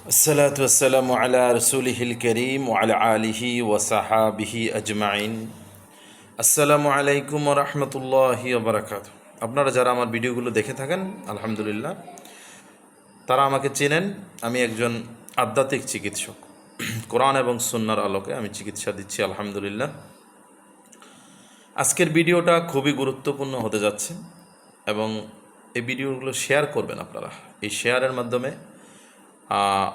الصلاة والسلام على رسوله الكريم وعلى آله وصحابه أجمعين আসসালামু আলাইকুম ওয়া রাহমাতুল্লাহি ওয়া বারাকাতুহু। আপনারা যারা আমার ভিডিওগুলো দেখে থাকেন আলহামদুলিল্লাহ, তারা আমাকে চেনেন। আমি একজন আধ্যাত্মিক চিকিৎসক। কোরআন এবং সুন্নাহর আলোকে আমি চিকিৎসা দিচ্ছি আলহামদুলিল্লাহ। আজকের ভিডিওটা খুবই গুরুত্বপূর্ণ হতে যাচ্ছে এবং এই ভিডিওগুলো শেয়ার করবেন আপনারা। এই শেয়ারের মাধ্যমে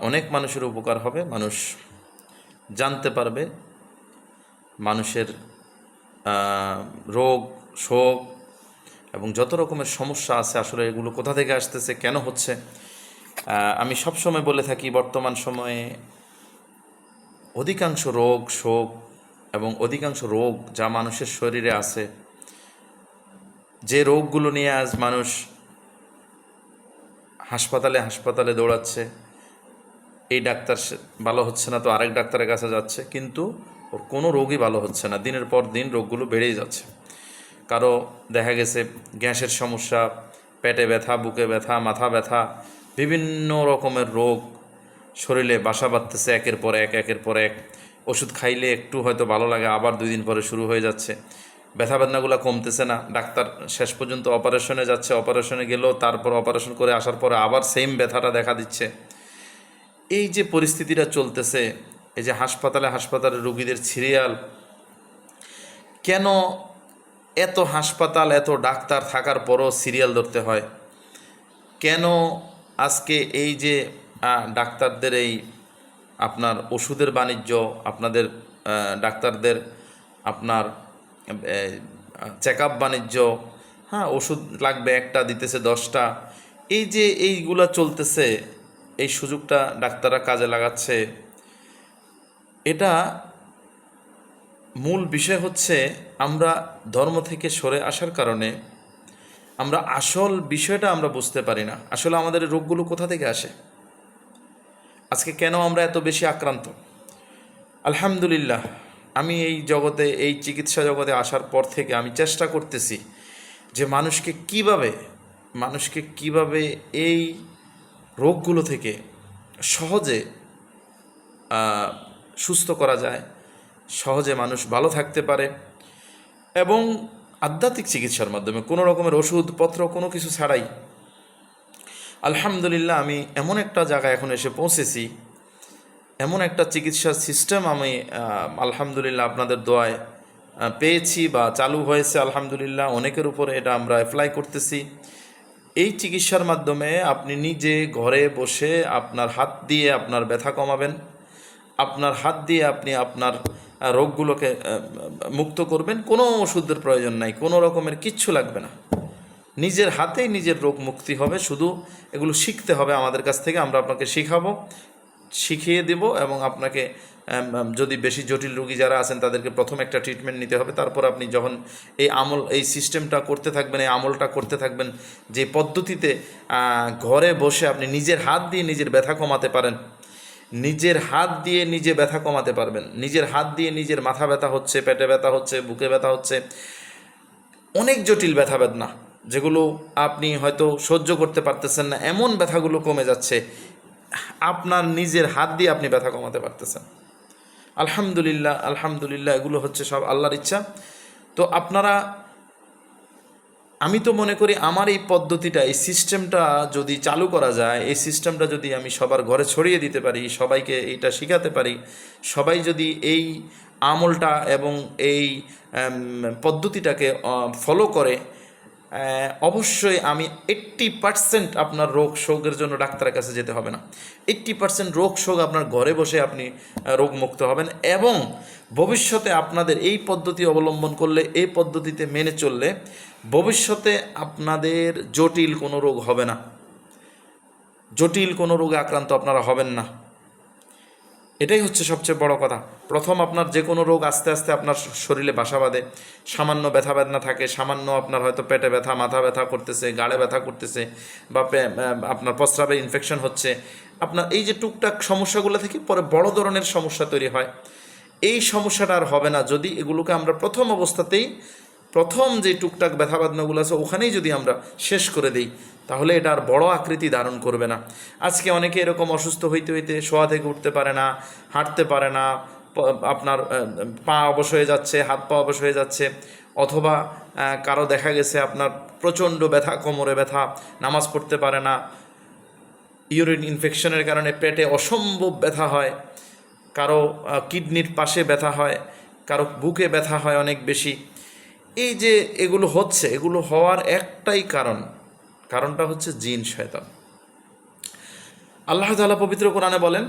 অনেক মানুষের উপকার হবে, মানুষ জানতে পারবে মানুষের রোগ শোক এবং যত রকমের সমস্যা আছে আসলে এগুলো কোথা থেকে আসতেছে, কেন হচ্ছে। আমি সবসময় বলে থাকি, বর্তমান সময়ে অধিকাংশ রোগ শোক এবং অধিকাংশ রোগ যা মানুষের শরীরে আছে, যে রোগগুলো নিয়ে আজ মানুষ হাসপাতালে দৌড়াচ্ছে, এই ডাক্তার ভালো হচ্ছে না তো আরেক ডাক্তারের কাছে যাচ্ছে, কিন্তু ওর কোনো রোগই ভালো হচ্ছে না। দিনের পর দিন রোগগুলো বেড়েই যাচ্ছে। কারো দেখা গেছে গ্যাসের সমস্যা, পেটে ব্যথা, বুকে ব্যথা, মাথা ব্যথা, বিভিন্ন রকমের রোগ শরীরে বাসা বাঁধতেছে একের পর এক। ওষুধ খাইলে একটু হয়তো ভালো লাগে, আবার 2 দিন পরে শুরু হয়ে যাচ্ছে। ব্যথা বেদনাগুলো কমতেছে না, ডাক্তার শেষ পর্যন্ত অপারেশনে যাচ্ছে, অপারেশনে গেলেও তারপর অপারেশন করে আসার পরে আবার সেম ব্যথাটা দেখা দিচ্ছে। এই যে পরিস্থিতিটা চলতেছে, এই যে হাসপাতালে রোগীদের সিরিয়াল, কেন এত হাসপাতাল এত ডাক্তার থাকার পরও সিরিয়াল ধরতে হয়? কেন আজকে এই যে ডাক্তারদের এই আপনার ওষুধের বাণিজ্য, আপনাদের ডাক্তারদের আপনার চেক আপ বাণিজ্য, ওষুধ লাগবে একটা দিতেছে 10টা, এই যে এইগুলা চলতেছে, এই সুযোগটা ডাক্তাররা কাজে লাগাচ্ছে। এটা মূল বিষয় হচ্ছে আমরা ধর্ম থেকে সরে আসার কারণে আমরা আসল বিষয়টা আমরা বুঝতে পারি না। আসলে আমাদের রোগগুলো কোথা থেকে আসে, আজকে কেন আমরা এত বেশি আক্রান্ত। আলহামদুলিল্লাহ, আমি এই জগতে, এই চিকিৎসা জগতে আসার পর থেকে আমি চেষ্টা করতেছি যে মানুষকে কিভাবে এই রোগগুলো থেকে সহজে সুস্থ করা যায়, সহজে মানুষ ভালো থাকতে পারে এবং আধ্যাত্মিক চিকিৎসার মাধ্যমে কোনো রকমের ওষুধপত্র কোনো কিছু ছাড়াই। আলহামদুলিল্লাহ, আমি এমন একটা জায়গায় এখন এসে পৌঁছেছি, এমন একটা চিকিৎসার সিস্টেম আমি আলহামদুলিল্লাহ আপনাদের দোয়ায় পেয়েছি বা চালু হয়েছে। আলহামদুলিল্লাহ, অনেকের উপরে এটা আমরা অ্যাপ্লাই করতেছি। এই চিকিৎসার মাধ্যমে আপনি নিজে ঘরে বসে আপনার হাত দিয়ে আপনার ব্যথা কমাবেন, আপনার হাত দিয়ে আপনি আপনার রোগগুলোকে মুক্ত করবেন। কোনো ওষুধের প্রয়োজন নাই, কোনো রকমের কিচ্ছু লাগবে না, নিজের হাতেই নিজের রোগ মুক্তি হবে। শুধু এগুলো শিখতে হবে আমাদের কাছ থেকে, আমরা আপনাকে শিখিয়ে দেব এবং আপনাকে যদি বেশি জটিল রোগী যারা আছেন তাদেরকে প্রথম একটা ট্রিটমেন্ট নিতে হবে। তারপর আপনি যখন এই সিস্টেমটা করতে থাকবেন, এই আমলটা করতে থাকবেন, যে পদ্ধতিতে ঘরে বসে আপনি নিজের হাত দিয়ে নিজের ব্যথা কমাতে পারেন, নিজের হাত দিয়ে নিজে ব্যথা কমাতে পারবেন। নিজের হাত দিয়ে নিজের মাথা ব্যথা হচ্ছে, পেটে ব্যথা হচ্ছে, বুকে ব্যথা হচ্ছে, অনেক জটিল ব্যথা বেদনা যেগুলো আপনি হয়তো সহ্য করতে পারতেছেন না, এমন ব্যথাগুলো কমে যাচ্ছে। আপনার নিজের হাত দিয়ে আপনি ব্যথা কমাতে পারতেছেন। আলহামদুলিল্লাহ, এগুলো হচ্ছে সব আল্লাহর ইচ্ছা। তো আপনারা, আমি তো মনে করি আমার এই পদ্ধতিটা, এই সিস্টেমটা যদি চালু করা যায়, এই সিস্টেমটা যদি আমি সবার ঘরে ছড়িয়ে দিতে পারি, সবাইকে এইটা শিখাতে পারি, সবাই যদি এই আমলটা এবং এই পদ্ধতিটাকে ফলো করে, অবশ্যই আমি 80% আপনার রোগ শোকের জন্য ডাক্তারের কাছে যেতে হবে না। 80% রোগ শোক আপনার ঘরে বসে আপনি রোগমুক্ত হবেন এবং ভবিষ্যতে আপনাদের এই পদ্ধতি অবলম্বন করলে, এই পদ্ধতিতে মেনে চললে ভবিষ্যতে আপনাদের জটিল কোনো রোগ হবে না, জটিল কোনো রোগে আক্রান্ত আপনারা হবেন না। এটাই হচ্ছে সবচেয়ে বড় কথা। প্রথম আপনার যে কোনো রোগ আস্তে আস্তে আপনার শরীরে বাসা বাঁধে। সামান্য ব্যথা বেদনা থাকে, সামান্য আপনার হয়তো পেটে ব্যথা, মাথা ব্যথা করতেছে, গাড়ে ব্যথা করতেছে, বা আপনার প্রস্রাবে ইনফেকশন হচ্ছে, আপনার এই যে টুকটাক সমস্যাগুলো থেকে পরে বড় ধরনের সমস্যা তৈরি হয়। এই সমস্যাটা আর হবে না যদি এগুলোকে আমরা প্রথম অবস্থাতেই প্রথম যে টুকটাক ব্যথা বেদনাগুলো আছে ওখানেই যদি আমরা শেষ করে দিই, তাহলে এটা আর বড় আকৃতি ধারণ করবে না। আজকে অনেকে এরকম অসুস্থ হইতে হইতে শোয়া থেকে উঠতে পারে না, হাঁটতে পারে না, আপনার পা অবশ হয়ে যাচ্ছে, হাত পা অবশ হয়ে যাচ্ছে, অথবা কারো দেখা গেছে আপনার প্রচণ্ড ব্যথা, কোমরে ব্যথা, নামাজ পড়তে পারে না, ইউরিন ইনফেকশনের কারণে পেটে অসম্ভব ব্যথা হয়, কারো কিডনির পাশে ব্যথা হয়, কারো বুকে ব্যথা হয় অনেক বেশি। এই যে এগুলো হচ্ছে, এগুলো হওয়ার একটাই কারণটা হচ্ছে জিন, শয়তান। আল্লাহ তাআলা পবিত্র কোরআনে বলেন,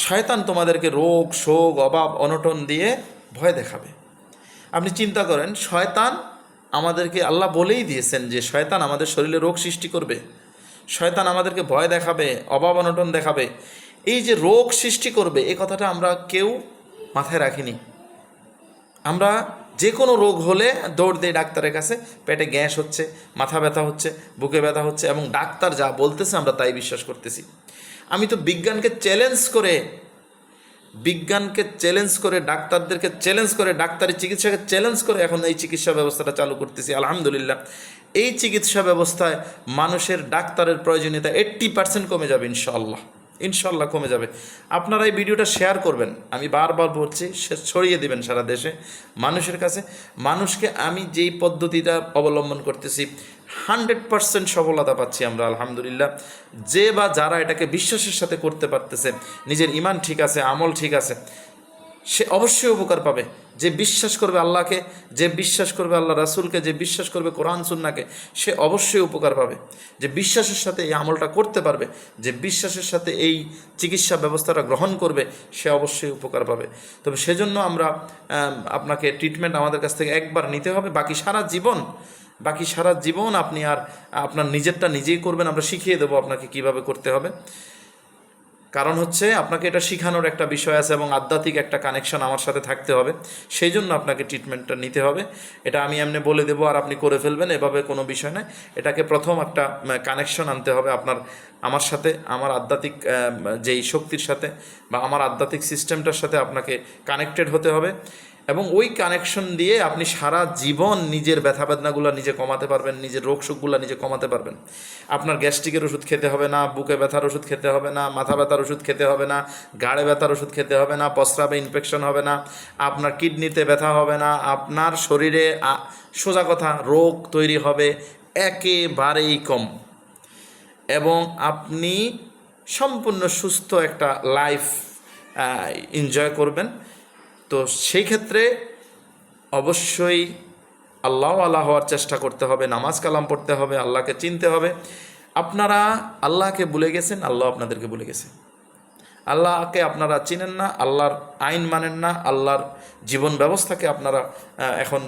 শয়তান তোমাদেরকে রোগ শোক অভাব অনটন দিয়ে ভয় দেখাবে। আপনি চিন্তা করেন, শয়তান আমাদেরকে, আল্লাহ বলেই দিয়েছেন যে শয়তান আমাদের শরীরে রোগ সৃষ্টি করবে, শয়তান আমাদেরকে ভয় দেখাবে, অভাব অনটন দেখাবে। এই যে রোগ সৃষ্টি করবে, এই কথাটা আমরা কেউ মাথায় রাখিনি। আমরা যে কোনো রোগ হলে দৌড় দিই ডাক্তারের কাছে, পেটে গ্যাস হচ্ছে, মাথা ব্যথা হচ্ছে, বুকে ব্যথা হচ্ছে, এবং ডাক্তার যা বলতেছে আমরা তাই বিশ্বাস করতেছি। আমি তো বিজ্ঞানকে চ্যালেঞ্জ করে, ডাক্তারদেরকে চ্যালেঞ্জ করে, ডাক্তারি চিকিৎসাকে চ্যালেঞ্জ করে এখন এই চিকিৎসা ব্যবস্থাটা চালু করতেছি। আলহামদুলিল্লাহ, এই চিকিৎসা ব্যবস্থায় মানুষের ডাক্তারের প্রয়োজনীয়তা 80% কমে যাবে ইনশাল্লাহ কমে যাবে। আপনারা এই ভিডিওটা শেয়ার করবেন, আমি বারবার বলছি, ছড়িয়ে দিবেন সারা দেশে মানুষের কাছে। মানুষকে আমি যেই পদ্ধতিটা অবলম্বন করতেছি 100% সফলতা পাচ্ছি আমরা আলহামদুলিল্লাহ। যে বা যারা এটাকে বিশ্বাসের সাথে করতে পারতেছে, নিজের ঈমান ঠিক আছে, আমল ঠিক আছে, সে অবশ্যই উপকার পাবে। যে বিশ্বাস করবে আল্লাহকে, যে বিশ্বাস করবে আল্লাহ রাসূলকে, যে বিশ্বাস করবে কোরআন সুন্নাহকে, সে অবশ্যই উপকার পাবে। যে বিশ্বাসের সাথে এই আমলটা করতে পারবে, যে বিশ্বাসের সাথে এই চিকিৎসা ব্যবস্থাটা গ্রহণ করবে, সে অবশ্যই উপকার পাবে। তবে সেজন্য আমরা আপনাকে ট্রিটমেন্ট আমাদের কাছ থেকে একবার নিতে হবে, বাকি সারা জীবন আপনি আর আপনার নিজেরটা নিজেই করবেন। আমরা শিখিয়ে দেবো আপনাকে কিভাবে করতে হবে। কারণ হচ্ছে আপনাকে এটা শেখানোর একটা বিষয় আছে এবং আধ্যাত্মিক একটা কানেকশন আমার সাথে থাকতে হবে, সেই জন্য আপনাকে ট্রিটমেন্টটা নিতে হবে। এটা আমি এমনি বলে দেবো আর আপনি করে ফেলবেন, এভাবে কোনো বিষয় নয়। এটাকে প্রথম একটা কানেকশন আনতে হবে আমার সাথে, আমার আধ্যাত্মিক যেই শক্তির সাথে বা আমার আধ্যাত্মিক সিস্টেমটার সাথে আপনাকে কানেক্টেড হতে হবে, এবং ওই কানেকশন দিয়ে আপনি সারা জীবন নিজের ব্যথা বেদনাগুলো নিজে কমাতে পারবেন, নিজের রোগ শোকগুলো নিজে কমাতে পারবেন। আপনার গ্যাস্ট্রিকের ওষুধ খেতে হবে না, বুকে ব্যথার ওষুধ খেতে হবে না, মাথা ব্যথার ওষুধ খেতে হবে না, ঘাড়ে ব্যথার ওষুধ খেতে হবে না, প্রস্রাবে ইনফেকশন হবে না, আপনার কিডনিতে ব্যথা হবে না, আপনার শরীরে সোজা কথা রোগ তৈরি হবে একেবারেই কম, এবং আপনি সম্পূর্ণ সুস্থ একটা লাইফ এনজয় করবেন। তো সেই ক্ষেত্রে অবশ্যই আল্লাহ হওয়ার চেষ্টা করতে হবে, নামাজ কালাম পড়তে হবে, আল্লাহকে চিনতে হবে। আপনারা আল্লাহকে ভুলে গেছেন, আল্লাহ আপনাদেরকে ভুলে গেছে। আল্লাহকে আপনারা চিনেন না, আল্লাহর আইন মানেন না, আল্লাহর জীবন ব্যবস্থাকে আপনারা এখন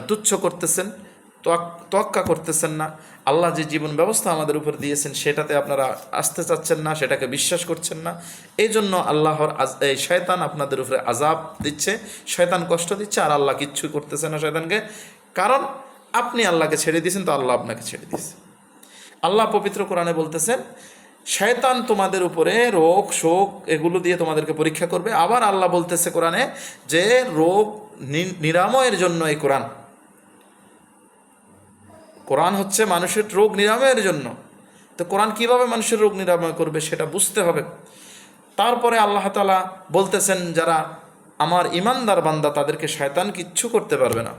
তুচ্ছ করতেছেন, তোয়াক্কা করতেছেন না। আল্লাহ যে জীবন ব্যবস্থা আমাদের উপর দিয়েছেন সেটাতে আপনারা আসতে চাচ্ছেন না, সেটাকে বিশ্বাস করছেন না। এই জন্য এই শয়তান আপনাদের উপরে আযাব দিচ্ছে, শয়তান কষ্ট দিচ্ছে, আর আল্লাহ কিচ্ছু করতেছে না শয়তানকে। কারণ আপনি আল্লাহকে ছেড়ে দিয়েছেন, তো আল্লাহ আপনাকে ছেড়ে দিয়েছে। আল্লাহ পবিত্র কোরআনে বলতেছেন, শয়তান তোমাদের উপরে রোগ শোক এগুলো দিয়ে তোমাদেরকে পরীক্ষা করবে। আবার আল্লাহ বলতেছে কোরআনে যে রোগ নিরাময়ের জন্য এই কোরআন হচ্ছে মানুষের রোগ নিরাময়ের জন্য। তো কোরআন কিভাবে মানুষের রোগ নিরাময় করবে সেটা বুঝতে হবে। তারপরে আল্লাহ তাআলা বলতেছেন, যারা আমার ইমানদার বান্দা তাদেরকে শয়তান কিচ্ছু করতে পারবে না।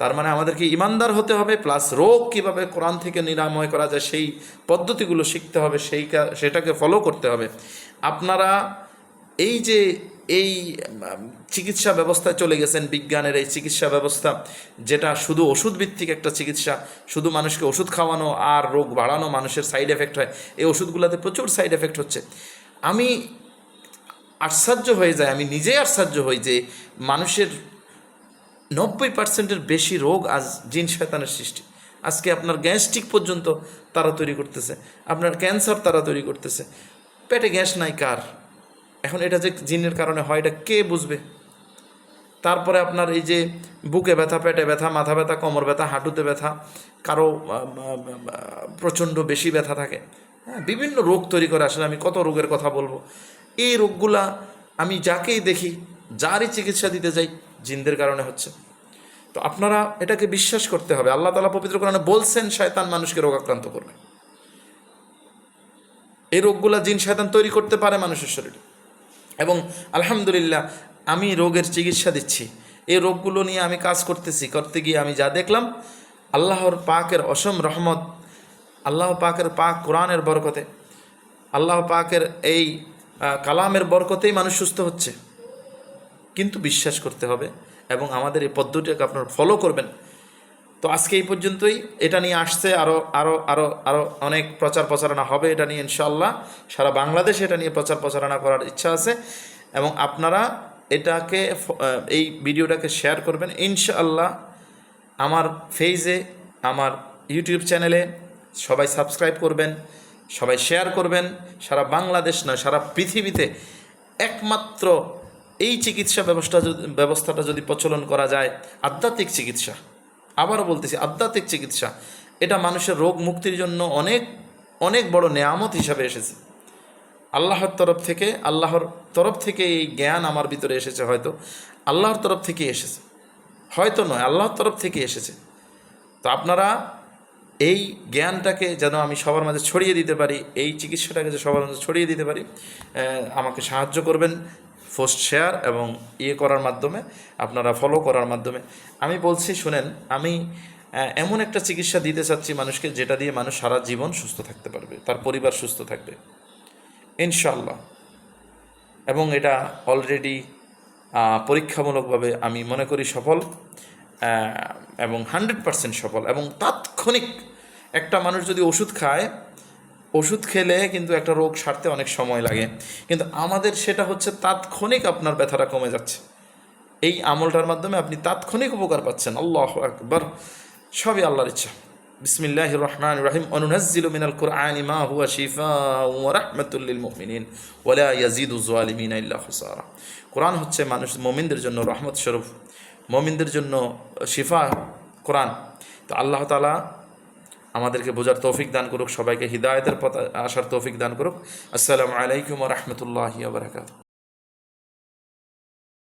তার মানে আমাদেরকে ইমানদার হতে হবে, প্লাস রোগ কিভাবে কোরআন থেকে নিরাময় করা যায় সেই পদ্ধতিগুলো শিখতে হবে, সেটাকে ফলো করতে হবে। আপনারা এই চিকিৎসা ব্যবস্থায় চলে গেছেন, বিজ্ঞানের এই চিকিৎসা ব্যবস্থা যেটা শুধু ওষুধ ভিত্তিক একটা চিকিৎসা, শুধু মানুষকে ওষুধ খাওয়ানো আর রোগ বাড়ানো, মানুষের সাইড এফেক্ট হয়। এই ওষুধগুলোতে প্রচুর সাইড এফেক্ট হচ্ছে। আমি আমি নিজেই আশ্চর্য হই যে মানুষের 90%-এর বেশি রোগ আজ জিন শয়তানের সৃষ্টি। আজকে আপনার গ্যাস্ট্রিক পর্যন্ত তারা তৈরি করতেছে, আপনার ক্যান্সার তারা তৈরি করতেছে। পেটে গ্যাস নাই কার? এখন এটা যে জিনের কারণে হয় এটা কে বুঝবে? তারপরে আপনার এই যে বুকে ব্যথা, পেটে ব্যথা, মাথা ব্যথা, কোমর ব্যথা, হাঁটুতে ব্যথা, কারো প্রচণ্ড বেশি ব্যথা থাকে, হ্যাঁ, বিভিন্ন রোগ তৈরি করে। আসলে আমি কত রোগের কথা বলবো। এই রোগগুলা আমি যাকেই দেখি, যারই চিকিৎসা দিতে যাই, জিনদের কারণে হচ্ছে। তো আপনারা এটাকে বিশ্বাস করতে হবে। আল্লাহ তাআলা পবিত্র কোরআনে বলছেন শয়তান মানুষকে রোগাক্রান্ত করবে। এই রোগগুলা জিন শয়তান তৈরি করতে পারে মানুষের শরীরে। এবং আলহামদুলিল্লাহ আমি রোগের চিকিৎসা দিচ্ছি, এই রোগগুলো নিয়ে আমি কাজ করতে গিয়ে আমি যা দেখলাম, আল্লাহর পাকের অসম রহমত, আল্লাহ পাকের পাক কোরআনের বরকতে, আল্লাহ পাকের এই কালামের বরকতেই মানুষ সুস্থ হচ্ছে। কিন্তু বিশ্বাস করতে হবে এবং আমাদের এই পদ্ধতিটাকে আপনারা ফলো করবেন। তো আজকে এই পর্যন্তই। এটা নিয়ে আসছে আরও আরও আরও আরও অনেক প্রচার প্রচারণা হবে এটা নিয়ে ইনশাআল্লাহ। সারা বাংলাদেশে এটা নিয়ে প্রচার প্রচারণা করার ইচ্ছা আছে এবং আপনারা এটাকে এই ভিডিওটাকে শেয়ার করবেন ইনশাআল্লাহ। আমার পেজে, আমার ইউটিউব চ্যানেলে সবাই সাবস্ক্রাইব করবেন, সবাই শেয়ার করবেন। সারা বাংলাদেশ নয়, সারা পৃথিবীতে একমাত্র এই চিকিৎসা ব্যবস্থাটা যদি প্রচলন করা যায়, আধ্যাত্মিক চিকিৎসা, আবারও বলতেছি আধ্যাত্মিক চিকিৎসা, এটা মানুষের রোগ মুক্তির জন্য অনেক অনেক বড় নেয়ামত হিসাবে এসেছে আল্লাহর তরফ থেকে এই জ্ঞান আমার ভিতরে এসেছে। হয়তো আল্লাহর তরফ থেকে এসেছে, হয়তো নয়, আল্লাহর তরফ থেকে এসেছে। তো আপনারা এই জ্ঞানটাকে যেন আমি সবার মাঝে ছড়িয়ে দিতে পারি, এই চিকিৎসাটাকে যে সবার মাঝে ছড়িয়ে দিতে পারি, আমাকে সাহায্য করবেন পোস্ট শেয়ার এবং করার মাধ্যমে, আপনারা ফলো করার মাধ্যমে। আমি বলছি শুনেন, আমি এমন একটা চিকিৎসা দিতে চাচ্ছি মানুষকে, যেটা দিয়ে মানুষ সারা জীবন সুস্থ থাকতে পারবে, তার পরিবার সুস্থ থাকবে ইনশাআল্লাহ। এবং এটা অলরেডি পরীক্ষামূলকভাবে আমি মনে করি সফল, এবং 100% সফল। এবং তাৎক্ষণিক একটা মানুষ যদি ওষুধ খেলে কিন্তু একটা রোগ সারতে অনেক সময় লাগে, কিন্তু আমাদের সেটা হচ্ছে তাৎক্ষণিক আপনার ব্যথাটা কমে যাচ্ছে। এই আমলটার মাধ্যমে আপনি তাৎক্ষণিক উপকার পাচ্ছেন। আল্লাহু আকবার, সবই আল্লাহর ইচ্ছা। বিসমিল্লাহির রহমানির রহিম। অনুনাজ্জিলু মিনাল কুরআনি মা হুয়া শিফাউন ওয়া রাহমাতুল লিল মুমিনিন ওয়া লা ইয়াজিদু যালিমিনা ইল্লা খুসারা। কোরআন হচ্ছে মুমিনদের জন্য রহমত স্বরূপ, মুমিনদের জন্য শিফা কোরআন। তো আল্লাহ তাআলা আমাদেরকে বোঝার তৌফিক দান করুক, সবাইকে হিদায়াতের পথে আসার তৌফিক দান করুক। আসসালামু আলাইকুম ওয়া রাহমাতুল্লাহি ওয়া বারাকাতুহু।